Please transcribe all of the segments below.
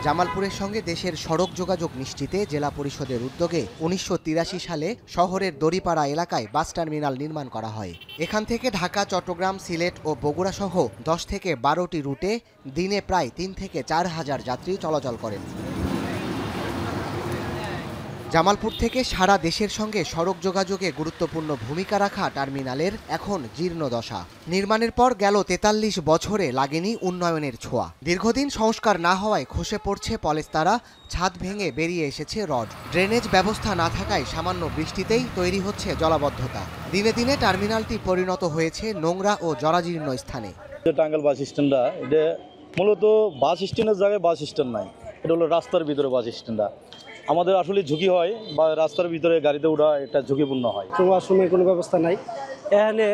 জামালপুরের সঙ্গে দেশের সড়ক যোগাযোগ নিশ্চিতে জেলা পরিষদের উদ্যোগে ১৯৮৩ সালে শহরের দড়িপাড়া এলাকায় বাস টার্মিনাল নির্মাণ করা হয়। এখান থেকে ঢাকা, চট্টগ্রাম, সিলেট ও বগুড়া সহ ১০ থেকে ১২টি রুটে দিনে প্রায় ৩ থেকে ৪ হাজার যাত্রী চলাচল করেন। জামালপুর থেকে সারা দেশের সঙ্গে সড়ক যোগাযোগে গুরুত্বপূর্ণ ভূমিকা রাখা টার্মিনালের এখন জীর্ণদশা। নির্মাণের পর গেল ৪৩ বছরে লাগেনি উন্নয়নের ছোঁয়া। দীর্ঘদিন সংস্কার না হওয়ায় খসে পড়ছে পলেস্তারা, ছাদ ভেঙে বেরিয়ে এসেছে রড। ড্রেনেজ ব্যবস্থা না থাকায় সামান্য বৃষ্টিতেই তৈরি হচ্ছে জলাবদ্ধতা। দিনে দিনে টার্মিনালটি পরিণত হয়েছে নোংরা ও জরাজীর্ণ স্থানে। টাঙ্গাইল বাস স্ট্যান্ডটা এটা মূলত বাস স্ট্যান্ডের জায়গায় বাস স্ট্যান্ড নাই, এটা হলো রাস্তার ভিতরে বাস স্ট্যান্ডটা। আমাদের আসলে ঝুঁকি হয় বা রাস্তার ভিতরে গাড়িতে ওঠা এটা ঝুঁকিপূর্ণ হয়। সময় কোনো ব্যবস্থা নাই। এখানে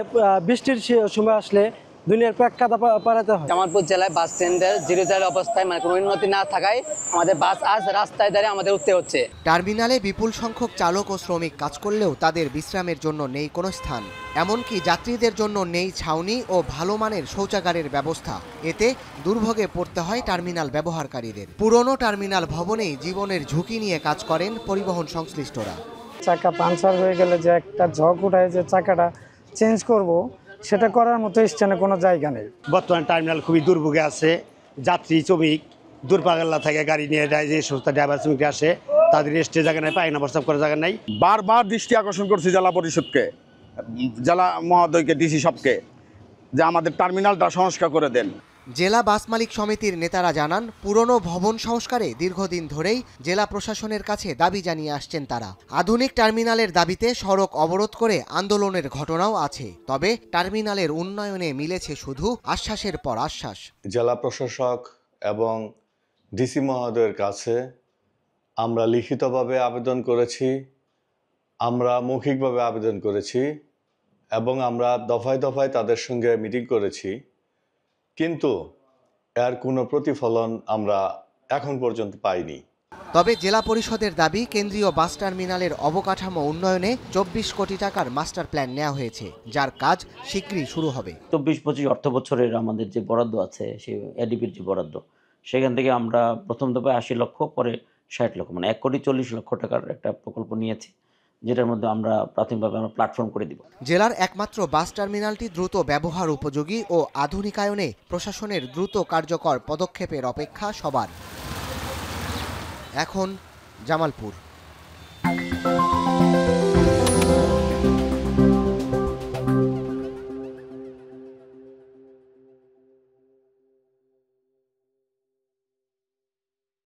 বৃষ্টির সময় আসলে দুনিয়ার প্রেক্ষাতা পারাতে হয়। জামালপুর জেলায় বাস স্ট্যান্ডের জিরো অবস্থায় কোনো উন্নতি না থাকায় আমাদের বাস আজ রাস্তায় দাঁড়িয়ে আমাদের উঠতে হচ্ছে। টার্মিনালে বিপুল সংখ্যক চালক ও শ্রমিক কাজ করলেও তাদের বিশ্রামের জন্য নেই কোনো স্থান। এমনকি যাত্রীদের জন্য নেই ছাউনি ও ভালো মানের শৌচাগারের ব্যবস্থা। এতে দুর্ভোগে পড়তে হয় টার্মিনাল ব্যবহারকারীদের। পুরনো টার্মিনাল ভবনেই জীবনের ঝুঁকি নিয়ে কাজ করেন পরিবহন সংশ্লিষ্টরা। চাকা পাঞ্চার হয়ে গেলে যে একটা ঝক উঠায় যে চাকাটা চেঞ্জ করব, সেটা করার মতো স্ট্যান্ডে কোনো জায়গা নেই। বর্তমানে টার্মিনাল খুবই দুর্ভোগে আছে। যাত্রী, শ্রমিক দূরপাল্লা থেকে গাড়ি নিয়ে যে সমস্ত ড্রাইভার শ্রমিকরা আসে, তাদের রেস্টের জায়গা নেই, পায়খানা প্রস্রাব করার জায়গা নেই। বারবার দৃষ্টি আকর্ষণ করছি জেলা পরিষদকে, জেলা মহোদয়কে, ডিসি সাহেবকে, যে আমাদের টার্মিনালটা সংস্কার করে দেন। জেলা বাস মালিক সমিতির নেতারা জানান, পুরনো ভবন সংস্কারে দীর্ঘদিন ধরেই জেলা প্রশাসনের কাছে দাবি জানিয়ে আসছেন তারা। আধুনিক টার্মিনালের দাবিতে সড়ক অবরোধ করে আন্দোলনের ঘটনাও আছে। তবে টার্মিনালের উন্নয়নে মিলেছে শুধু আশ্বাসের পর আশ্বাস। জেলা প্রশাসক এবং ডিসি মহোদয়ের কাছে আমরা লিখিতভাবে আবেদন করেছি, আমরা মৌখিকভাবে আবেদন করেছি এবং আমরা দফায় দফায় তাদের সঙ্গে মিটিং করেছি, কিন্তু এর কোনো প্রতিফলন আমরা এখন পর্যন্ত পাইনি। তবে জেলা পরিষদের দাবি, কেন্দ্রীয় বাস টার্মিনালের অবকাঠামো উন্নয়নে ২৪ কোটি টাকার মাস্টার প্ল্যান নেওয়া হয়েছে, যার কাজ শীঘ্রই শুরু হবে। ২৪-২৫ অর্থ বছরের আমাদের যে বরাদ্দ আছে, সেই এডিপির যে বরাদ্দ, সেখান থেকে আমরা প্রথম দফায় ৮০ লক্ষ, পরে ৬০ লক্ষ, মানে ১,৪০,০০,০০০ টাকার একটা প্রকল্প নিয়েছি, যেটার মধ্যে আমরা প্রাথমিকভাবে আমরা প্ল্যাটফর্ম করে দিব। জেলার একমাত্র বাস টার্মিনালটি দ্রুত ব্যবহার উপযোগী ও আধুনিকায়নে প্রশাসনের দ্রুত কার্যকর পদক্ষেপের অপেক্ষা সবার। এখন জামালপুর।